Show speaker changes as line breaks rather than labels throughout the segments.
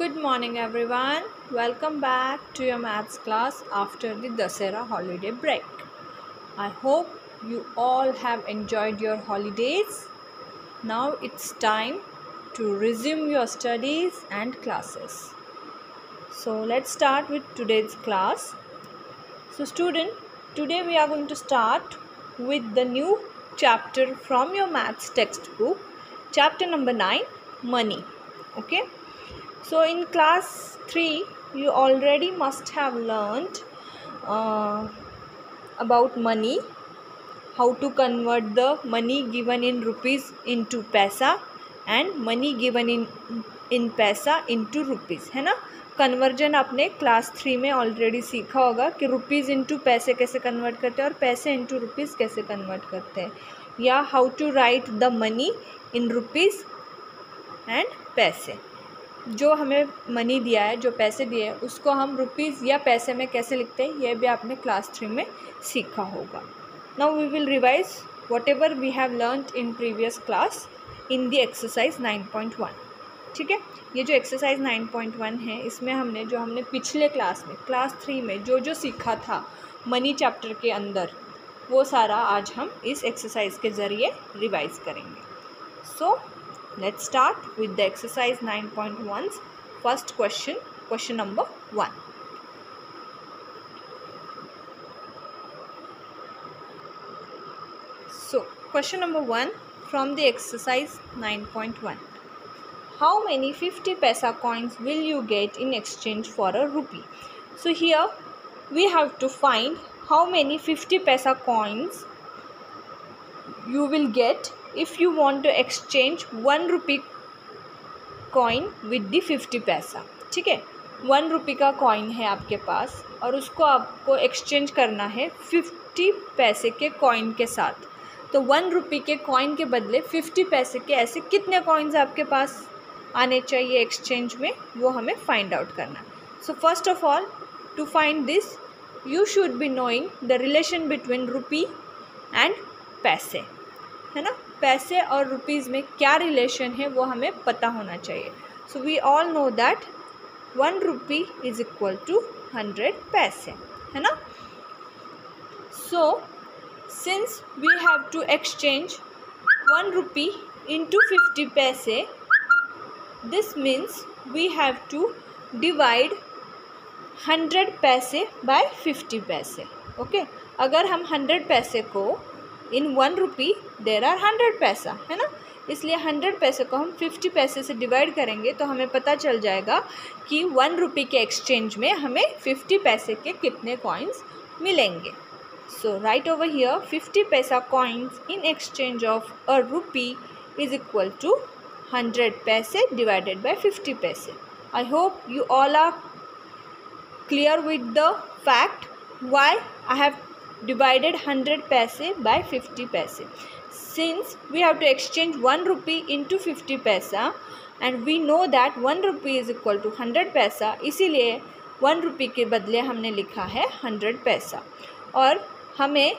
Good morning everyone. Welcome back to your maths class after the Dasera holiday break. I hope you all have enjoyed your holidays. Now it's time to resume your studies and classes. So let's start with today's class. So student, today we are going to start with the new chapter from your maths textbook, chapter number 9, money. Okay. So in class 3 you already must have learned about money, how to convert the money given in rupees into पैसा and money given in पैसा into rupees, है ना. Conversion आपने class 3 में already सीखा होगा कि rupees into पैसे कैसे कन्वर्ट करते हैं और पैसे इंटू रुपीज़ कैसे कन्वर्ट करते हैं, या how to write the money in rupees and paise. जो हमें मनी दिया है, जो पैसे दिए हैं, उसको हम रुपीज़ या पैसे में कैसे लिखते हैं, यह भी आपने क्लास 3 में सीखा होगा. Now we will revise whatever we have learned in previous class in the exercise 9.1. ठीक है, ये जो एक्सरसाइज 9.1 है, इसमें हमने पिछले क्लास में क्लास 3 में जो सीखा था मनी चैप्टर के अंदर, वो सारा आज हम इस एक्सरसाइज के ज़रिए रिवाइज करेंगे. सो let's start with the exercise 9.1's first question number 1. So question number 1 from the exercise 9.1. How many 50 paisa coins will you get in exchange for a rupee? So here we have to find how many 50 paisa coins you will get if you want to exchange 1 rupee coin with the 50 पैसा. ठीक है, 1 रुपये का coin है आपके पास और उसको आपको एक्सचेंज करना है 50 पैसे के कॉइन के साथ. तो 1 रुपये के कॉइन के बदले 50 पैसे के ऐसे कितने कॉइन्स आपके पास आने चाहिए एक्सचेंज में, वो हमें फाइंड आउट करना है. So first of all, to find this you should be knowing the relation between rupee and paise, है ना. पैसे और रुपीज़ में क्या रिलेशन है वो हमें पता होना चाहिए. So we all know that 1 rupee is equal to 100 paise, है ना. So since we have to exchange 1 rupee into 50 paise, this means we have to divide 100 paise bye 50 पैसे. ओके, अगर हम 100 पैसे को इन 1 रुपी देर आर 100 पैसा, है ना, इसलिए 100 पैसे को हम 50 पैसे से डिवाइड करेंगे तो हमें पता चल जाएगा कि 1 रुपी के एक्सचेंज में हमें 50 पैसे के कितने कॉइन्स मिलेंगे. सो right over here 50 paisa coins in exchange of a rupee is equal to 100 paise divided by 50 paise. I hope you all are clear with the fact why I have divided 100 paise by 50 paise. Since we have to exchange 1 rupee into 50 paisa and we know that 1 rupee is equal to 100 paisa, इसीलिए 1 रुपये के बदले हमने लिखा है 100 पैसा और हमें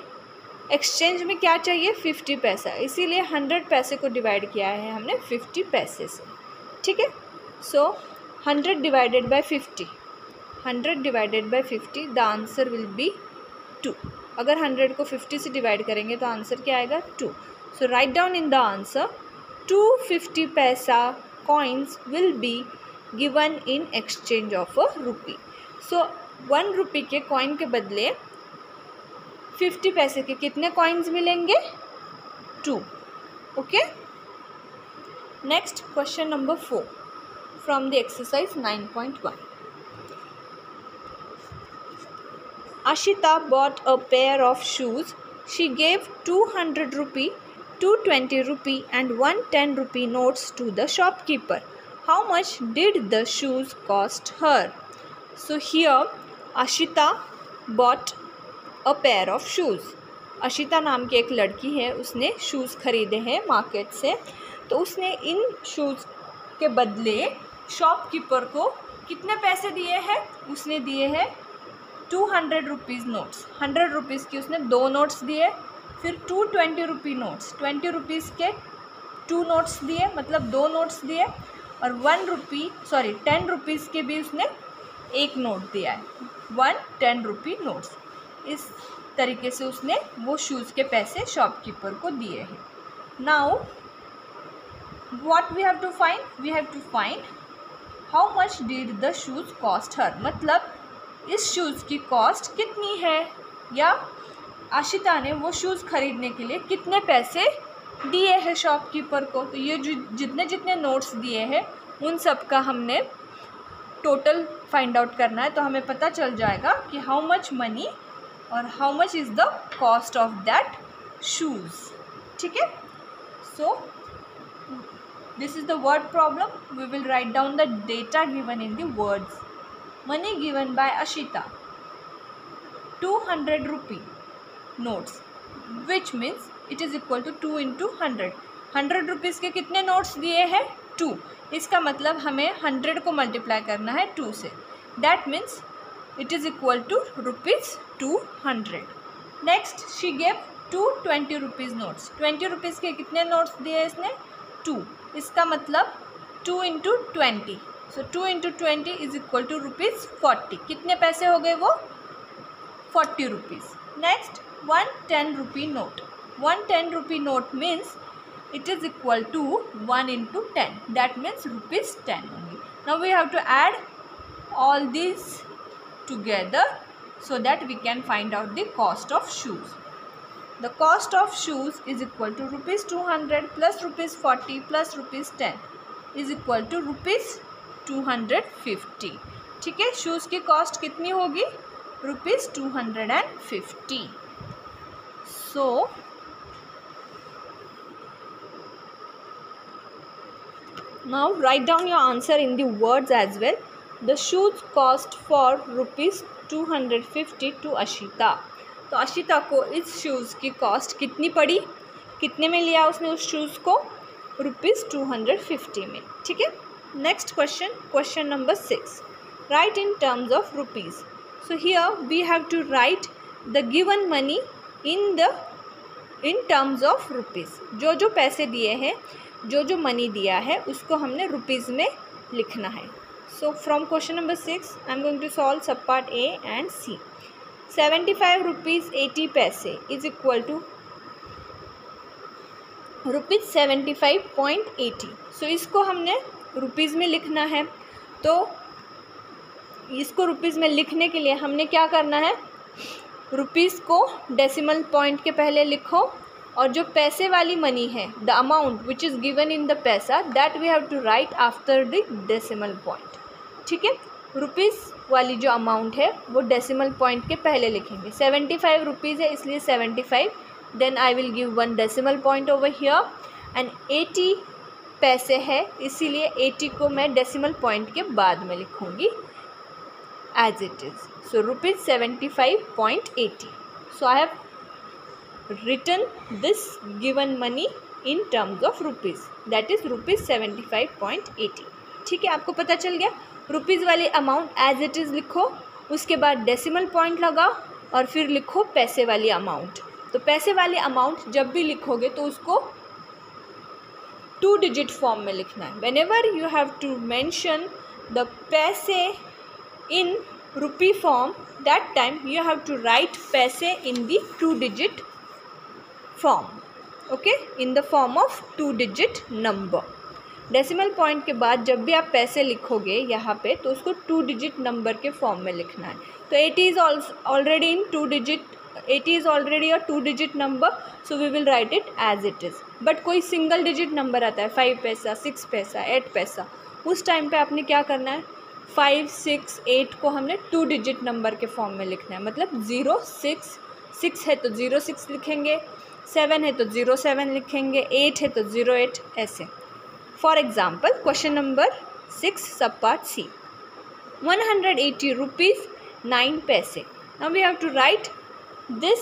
एक्सचेंज में क्या चाहिए 50 पैसा, इसीलिए 100 पैसे को डिवाइड किया है हमने 50 पैसे से. ठीक है, सो 100 divided by 50, 100 divided by 50, the answer will be 2. अगर 100 को 50 से डिवाइड करेंगे तो आंसर क्या आएगा 2. So write down in the answer 250 paisa coins will be given in exchange of a rupee. So 1 रुपये के कॉइन के बदले 50 पैसे के कितने कॉइन्स मिलेंगे 2. Okay, next question number 4 from the exercise 9.1. Ashita bought a pair of shoes. She gave 200 rupee, 220 rupee and 110 rupee notes to the shopkeeper. How much did the shoes cost her? So here Ashita bought a pair of shoes. Ashita नाम की एक लड़की है, उसने shoes ख़रीदे हैं market से. तो उसने इन शूज़ के बदले शॉपकीपर को कितने पैसे दिए हैं, उसने दिए हैं 200 रुपीज़ नोट्स. 100 रुपीज़ की उसने 2 नोट्स दिए, फिर 220 रुपी नोट्स, 20 रुपीज़ के 2 नोट्स दिए, मतलब 2 नोट्स दिए, और 10 रुपीज़ के भी उसने एक नोट दिया है, 1 10 रुपी नोट्स। इस तरीके से उसने वो शूज़ के पैसे शॉपकीपर को दिए हैं। Now what we have to find, we have to find how much did the shoes cost her, मतलब इस शूज़ की कॉस्ट कितनी है, या आशिता ने वो शूज़ खरीदने के लिए कितने पैसे दिए हैं शॉपकीपर को। तो ये जो जितने जितने नोट्स दिए हैं उन सब का हमने टोटल फाइंड आउट करना है। तो हमें पता चल जाएगा कि हाउ मच मनी और how much is the cost of that shoes. ठीक है, so this is the word problem. We will write down the data given in the words. Money given by Ashita 200 rupee notes, which means it is equal to 2 into 100। 100 rupees के कितने notes दिए हैं, 2। इसका मतलब हमें 100 को मल्टीप्लाई करना है 2 से। That means it is equal to rupees 200। Next she gave 2 20 rupees notes. 20 rupees के कितने नोट्स दिए इसने, 2। इसका मतलब 2 into 20, so 2 into 20 is equal to rupees 40। कितने पैसे हो गए वो, 40 rupees. Next 1 10 rupee note. 1 10 rupee note means it is equal to 1 into 10. That means rupees 10 only. Now we have to add all these together so that we can find out the cost of shoes. The cost of shoes is equal to rupees 200 plus rupees 40 plus rupees 10 is equal to rupees 250. ठीक है, shoes की cost कितनी होगी, rupees 250. So now write down your answer in the words as well. The shoes cost for rupees 250 to Ashita. तो अशिता को इस shoes की cost कितनी पड़ी, कितने में लिया उसने उस शूज़ को, रुपीज़ 250 में। ठीक है, next question, question number 6, write in terms of rupees. So here we have to write the given money in terms of rupees. जो जो पैसे दिए हैं, जो जो मनी दिया है उसको हमने रुपीज़ में लिखना है। So from question number 6 I am going to solve sub part A and C. 75 rupees 80 paise is equal to rupees 75.80। So इसको हमने रुपीज़ में लिखना है। तो इसको रुपीज़ में लिखने के लिए हमने क्या करना है, रुपीज़ को डेसिमल पॉइंट के पहले लिखो, और जो पैसे वाली मनी है, the amount which is given in the paisa, that we have to write after the decimal point. ठीक है, रुपीज़ वाली जो अमाउंट है वो डेसिमल पॉइंट के पहले लिखेंगे। 75 रुपीज़ है इसलिए 75, then I will give 1 decimal point over here, and 80 paise है इसीलिए 80 को मैं डेसिमल पॉइंट के बाद में लिखूँगी as it is. So rupees 75.80. So I have written this given money in terms of rupees, that is rupees 75.80. ठीक है, आपको पता चल गया। रुपीज़ वाली अमाउंट एज इट इज़ लिखो, उसके बाद डेसिमल पॉइंट लगाओ और फिर लिखो पैसे वाली अमाउंट। तो पैसे वाली अमाउंट जब भी लिखोगे तो उसको 2 डिजिट फॉर्म में लिखना है। whenever you have to mention the पैसे in rupee form, that time you have to write पैसे in the 2 digit form, okay, in the form of 2 digit number. Decimal point के बाद जब भी आप पैसे लिखोगे यहाँ पे तो उसको 2 डिजिट नंबर के फॉर्म में लिखना है। तो 80 is already in 2 digit, 80 is already a 2 digit number, so we will write it as it is. But कोई सिंगल डिजिट नंबर आता है, 5 पैसा, 6 पैसा, 8 पैसा, उस टाइम पे आपने क्या करना है, 5, 6, 8 को हमने 2 डिजिट नंबर के फॉर्म में लिखना है। मतलब 0, 6 है तो 06 लिखेंगे, 7 है तो 07 लिखेंगे, 8 है तो 08, ऐसे। फॉर एग्जाम्पल क्वेश्चन नंबर 6 सब part C, 180 rupees 9 paise. Now we have to write this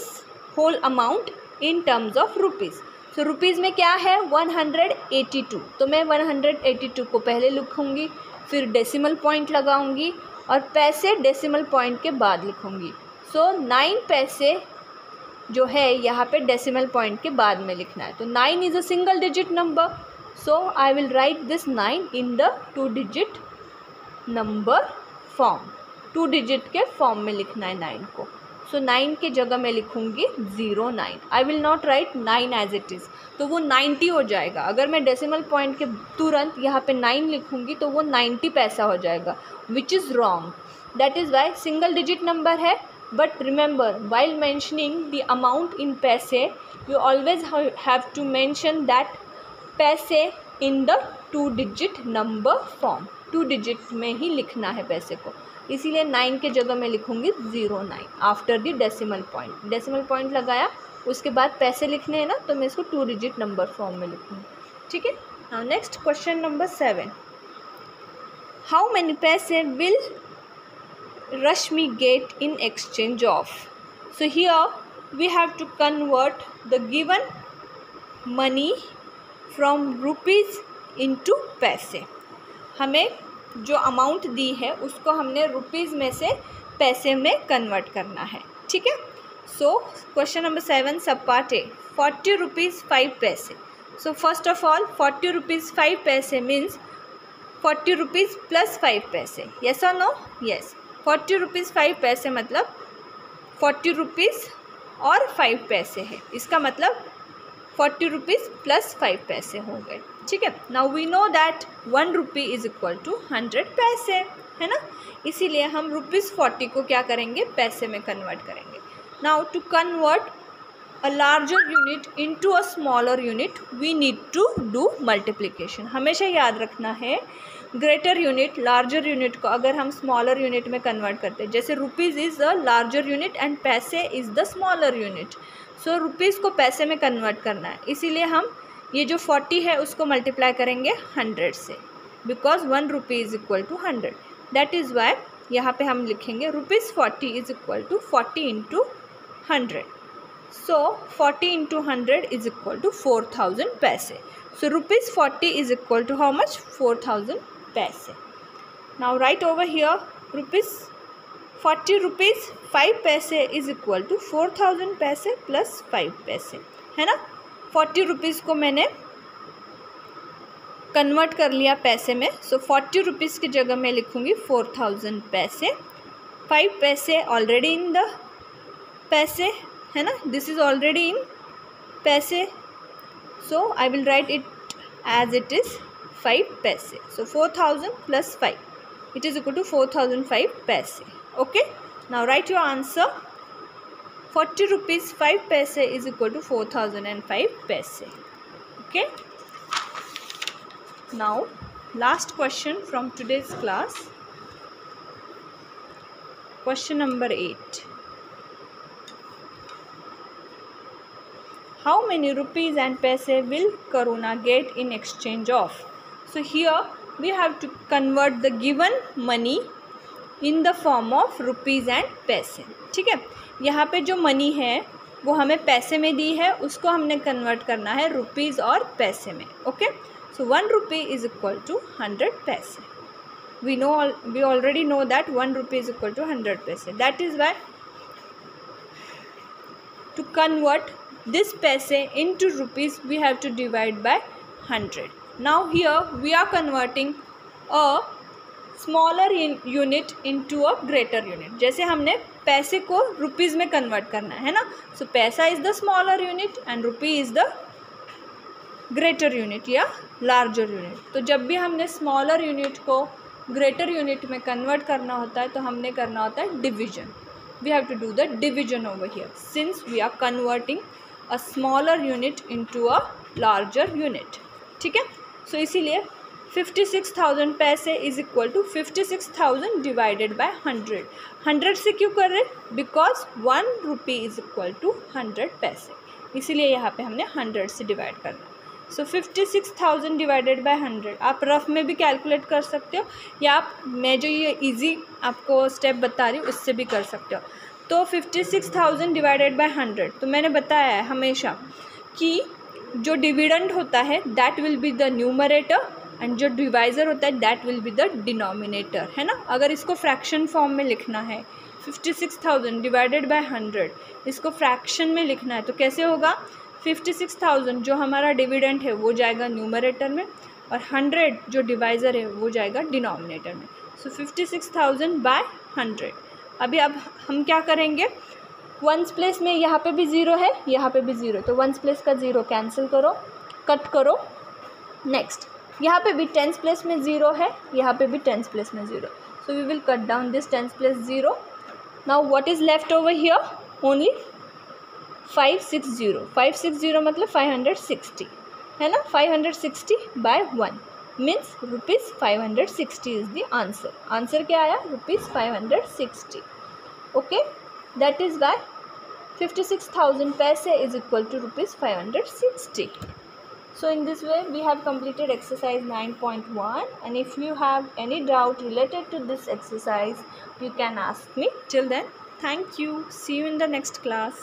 whole amount in terms of rupees. So rupees में क्या है, 182, तो मैं 182 को पहले लिखूँगी, फिर डेसिमल पॉइंट लगाऊंगी और पैसे डेसिमल पॉइंट के बाद लिखूँगी। सो 9 पैसे जो है यहाँ पे डेसिमल पॉइंट के बाद में लिखना है। तो 9 is a single digit number, So I will write this 9 in the 2-digit number form. 2 digit के फॉर्म में लिखना है 9 को. सो 9 के जगह मैं लिखूँगी 09. I will not write 9 as it is, तो वो 90 हो जाएगा. अगर मैं डेसिमल पॉइंट के तुरंत यहाँ पे 9 लिखूँगी तो वो 90 पैसा हो जाएगा, which is wrong. That is why single digit number है. But remember, while mentioning the amount in paise, you always have to mention that paise in the 2 digit number form. 2 digit में ही लिखना है पैसे को, इसीलिए 9 के जगह मैं लिखूँगी 09 after the decimal point. Decimal point लगाया, उसके बाद पैसे लिखने हैं ना, तो मैं इसको 2 डिजिट नंबर फॉर्म में लिखूँगी. ठीक है. Now next question number 7. How many पैसे will Rashmi get in exchange of? So here we have to convert the given money from rupees into पैसे. हमें जो अमाउंट दी है उसको हमने रुपीज़ में से पैसे में कन्वर्ट करना है. ठीक है. सो क्वेश्चन नंबर 7 सब part A. 40 rupees 5 paise. So first of all 40 rupees 5 पैसे मीन्स 40 रुपीज़ प्लस 5 पैसे. यस और नो? यस. 40 रुपीज़ 5 पैसे मतलब 40 रुपीज़ और 5 पैसे है. इसका मतलब 40 रुपीज़ प्लस 5 पैसे हो गए. ठीक है. Now we know that 1 rupee is equal to 100 paise, है ना. इसीलिए हम ₹40 को क्या करेंगे, पैसे में कन्वर्ट करेंगे. Now to convert a larger unit into a smaller unit we need to do multiplication. हमेशा याद रखना है, ग्रेटर यूनिट लार्जर यूनिट को अगर हम स्मॉलर यूनिट में कन्वर्ट करते हैं, जैसे rupees is a larger unit and paise is the smaller unit. So rupees को पैसे में कन्वर्ट करना है, इसीलिए हम ये जो 40 है उसको मल्टीप्लाई करेंगे 100 से, because 1 rupee is equal to 100. That is why यहाँ पे हम लिखेंगे ₹40 is equal to 40 into 100. So 40 into 100 is equal to 4000 paise. So ₹40 is equal to how much, 4000 paise. Now write over here ₹40 rupees 5 paise is equal to 4000 पैसे plus 5 पैसे, है ना. 40 rupees को मैंने कन्वर्ट कर लिया पैसे में. सो 40 रुपीज़ की जगह मैं लिखूँगी 4000 पैसे. 5 पैसे ऑलरेडी इन द पैसे, है ना. This is already in paise. So I will write it as it is 5 paise. So 4000 plus 5 it is equal to 4005 paise. Okay. Now write your answer. 40 rupees 5 paise is equal to 4005 paise. Okay. Now last question from today's class. Question number 8. How many rupees and paise will Karuna get in exchange of? So here we have to convert the given money in the form of rupees and paise. ठीक है. यहाँ पे जो money है वो हमें पैसे में दी है, उसको हमने कन्वर्ट करना है रुपीज़ और पैसे में. Okay. So 1 rupee is equal to 100 paise. we already know that 1 rupee is equal to 100 paise. That is why to convert this paise into rupees we have to divide by 100. Now here we are converting a smaller unit into a greater unit. जैसे हमने पैसे को rupees में convert करना है ना. So paisa is the smaller unit and rupee is the greater unit या larger unit. तो जब भी हमने स्मॉलर यूनिट को ग्रेटर यूनिट में कन्वर्ट करना होता है तो हमने करना होता है division. We have to do the division over here since we are converting a smaller unit into a larger unit. ठीक है. सो इसीलिए 56,000 paise is equal to 56,000 divided by 100. 100 से क्यों कर रहे? Because 1 rupee is equal to 100 paise, इसीलिए यहाँ पे हमने 100 से डिवाइड करना. सो 56,000 डिवाइडेड बाय 100 आप रफ में भी कैलकुलेट कर सकते हो या आप मैं जो ये इजी आपको स्टेप बता रही हूँ उससे भी कर सकते हो. तो 56,000 डिवाइडेड बाय 100, तो मैंने बताया है हमेशा कि जो डिविडेंड होता है that will be the numerator and जो डिवाइज़र होता है that will be the denominator, है ना. अगर इसको फ्रैक्शन फॉर्म में लिखना है 56,000 डिवाइडेड बाय 100, इसको फ्रैक्शन में लिखना है तो कैसे होगा? 56,000 जो हमारा डिविडेंड है वो जाएगा न्यूमरेटर में, और 100 जो डिवाइज़र है वो जाएगा डिनोमिनेटर में। सो 56,000 बाय 100। अब हम क्या करेंगे, वंस प्लेस में यहाँ पे भी ज़ीरो है, यहाँ पे भी ज़ीरो, तो वंस प्लेस का ज़ीरो कैंसिल करो, कट करो। नेक्स्ट यहाँ पे भी टेंस प्लेस में ज़ीरो है, यहाँ पे भी टेंस प्लेस में zero, so we will cut down this tens place zero. Now what is left over here, only 560। 560 मतलब 560 है ना, 560 by 1 means ₹560 is the answer. Answer क्या आया, ₹560। Okay, that is why 56,000 paise is equal to ₹560. So in this way we have completed exercise 9.1, and if you have any doubt related to this exercise you can ask me. Till then, thank you. See you in the next class.